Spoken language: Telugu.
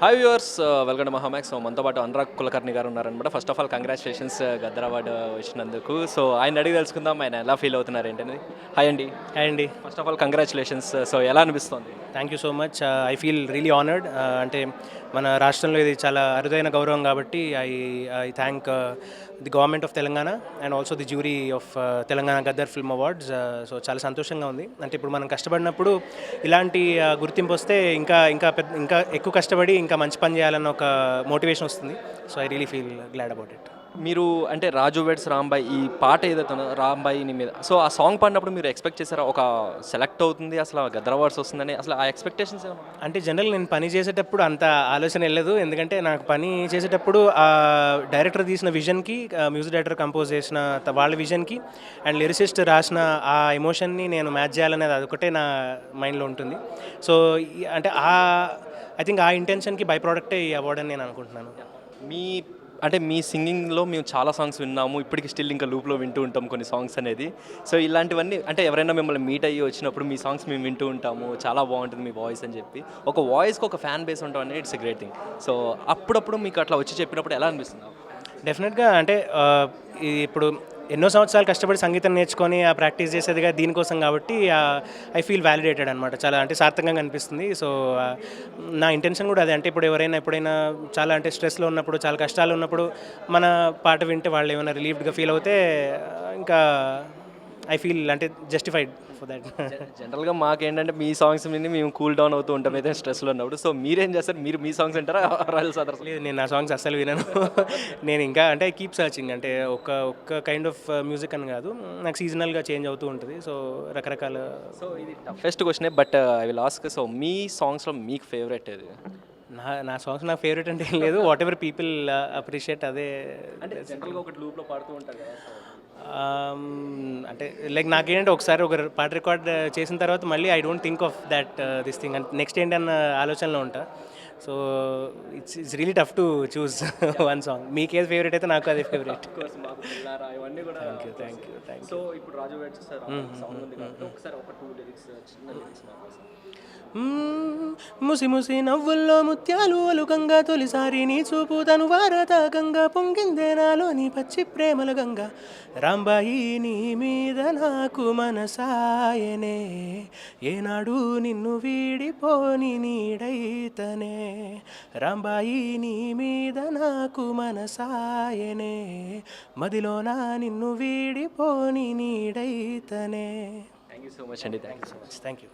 Hi viewers, welcome to Mahamax. మనతో పాటు అనురాగ్ కులకర్ణి గారు ఉన్నారనమాట. First of all congratulations Gaddar award వచ్చినందుకు. సో ఆయన అడిగి తెలుసుకుందాం, ఆయన ఎలా ఫీల్ అవుతున్నారు ఏంటనేది. హాయ్ అండి. హాయ్ అండి. First of all congratulations. So ఎలా అనిపిస్తుంది? Thank you so much. I feel really honoured. అంటే మన రాష్ట్రంలో ఇది చాలా అరుదైన గౌరవం కాబట్టి I thank the government of Telangana and also the jury of Telangana Gaddar film awards. So చాలా సంతోషంగా ఉంది. అంటే ఇప్పుడు మనం కష్టపడినప్పుడు ఇలాంటి గుర్తింపు వస్తే ఇంకా ఎక్కువ కష్టపడి ఇంకా మంచి పని చేయాలన్న ఒక మోటివేషన్ వస్తుంది. So I really feel glad about it. మీరు అంటే రాజు వెడ్స్ రాంబాయ్ ఈ పాట ఏదైతే ఉందో రాంబాయిని మీద, సో ఆ సాంగ్ పాడినప్పుడు మీరు ఎక్స్పెక్ట్ చేశారా ఒక సెలెక్ట్ అవుతుంది, అసలు గద్దర్ అవార్డ్స్ వస్తుందని? అసలు ఆ ఎక్స్పెక్టేషన్స్ ఏమన్నా? అంటే జనరల్ నేను పని చేసేటప్పుడు అంత ఆలోచన వెళ్ళదు. ఎందుకంటే నాకు పని చేసేటప్పుడు ఆ డైరెక్టర్ తీసిన విజన్కి, మ్యూజిక్ డైరెక్టర్ కంపోజ్ చేసిన వాళ్ళ విజన్కి అండ్ లిరిసిస్ట్ రాసిన ఆ ఎమోషన్ని నేను మ్యాచ్ చేయాలనేది అదొకటే నా మైండ్లో ఉంటుంది. సో అంటే ఐ థింక్ ఆ ఇంటెన్షన్కి బై ప్రోడక్టే ఈ అవార్డు అని నేను అనుకుంటున్నాను. మీ సింగింగ్లో మేము చాలా సాంగ్స్ విన్నాము, ఇప్పటికి స్టిల్ ఇంకా లూప్లో వింటూ ఉంటాం కొన్ని సాంగ్స్ అనేది. సో ఇలాంటివన్నీ అంటే ఎవరైనా మిమ్మల్ని మీట్ అయ్యి వచ్చినప్పుడు మీ సాంగ్స్ మేము వింటూ ఉంటాము, చాలా బాగుంటుంది మీ వాయిస్ అని చెప్పి, ఒక వాయిస్కి ఒక ఫ్యాన్ బేస్ ఉంటాం అనేది it's a great thing. So అప్పుడప్పుడు మీకు అట్లా వచ్చి చెప్పినప్పుడు ఎలా అనిపిస్తుంది? డెఫినెట్గా అంటే ఇప్పుడు ఎన్నో సంవత్సరాలు కష్టపడి సంగీతం నేర్చుకొని ఆ ప్రాక్టీస్ చేసేదిగా దీనికోసం కాబట్టి ఐ ఫీల్ వ్యాలిడేటెడ్ అనమాట. చాలా అంటే సార్థకంగా అనిపిస్తుంది. సో నా ఇంటెన్షన్ కూడా అదే. అంటే ఇప్పుడు ఎప్పుడైనా చాలా అంటే స్ట్రెస్లో ఉన్నప్పుడు, చాలా కష్టాలు ఉన్నప్పుడు మన పాట వింటే వాళ్ళు ఏమైనా రిలీఫ్డ్గా ఫీల్ అవుతే ఇంకా ఐ ఫీల్ అంటే జస్టిఫైడ్ ఫర్ దాట్. జనరల్గా మాకేంటంటే మీ సాంగ్స్ విని మేము కూల్ డౌన్ అవుతూ ఉంటాం అయితే స్ట్రెస్లో ఉన్నప్పుడు. సో మీరేం చేస్తారు? మీరు మీ సాంగ్స్ వింటారా రాయల్స్ అదర్స్? లేదు, నేను నా సాంగ్స్ అస్సలు వినను. నేను ఇంకా అంటే కీప్ సర్చింగ్. అంటే ఒక్క కైండ్ ఆఫ్ మ్యూజిక్ అని కాదు, నాకు సీజనల్గా చేంజ్ అవుతూ ఉంటుంది. సో రకరకాల. సో ఇది టఫెస్ట్ క్వశ్చనే, but I will ask. So మీ సాంగ్స్లో మీకు ఫేవరెట్ ఏది? నా సాంగ్స్ నాకు ఫేవరెట్ అంటే ఏం లేదు. వాట్ ఎవర్ పీపుల్ అప్రిషియేట్ అదే. అంటే జనరల్గా ఒకటి లూప్లో పాడుతూ ఉంటారు కదా. అంటే లైక్ నాకేంటంటే ఒకసారి ఒక పాట రికార్డ్ చేసిన తర్వాత మళ్ళీ I don't think of that this thing అంటే నెక్స్ట్ ఏంటన్న ఆలోచనలో ఉంటా. So it's really tough to choose one song. మీకేది ఫేవరెట్ అయితే నాకు అదే ఫేవరెట్. ఇవన్నీ కూడా. Thank you. సో ఇప్పుడు రాజు వెడ్స్ సాంగ్ ఉంది కాబట్టి ఒకసారి ఒక 2 లిరిక్స్ చిన్న లిరిక్స్ మాకోసం. ముసి ముసి నవ్వుల్లో ముత్యాలు అలుకంగా తొలిసారి నీ చూపు తను వారతాకంగా పొంగిందే నాలోని పచ్చి ప్రేమల గంగా. రాంబాయి నీ మీద నాకు మనసాయనే, ఏనాడు నిన్ను వీడిపోని నీడైతనే. రాంబాయి నీ మీద నాకు మనసాయనే, మదిలోనా నిన్ను వీడిపోని నీడైతనే. థ్యాంక్ యూ సో మచ్ అండి. Thank you so much. Thank you.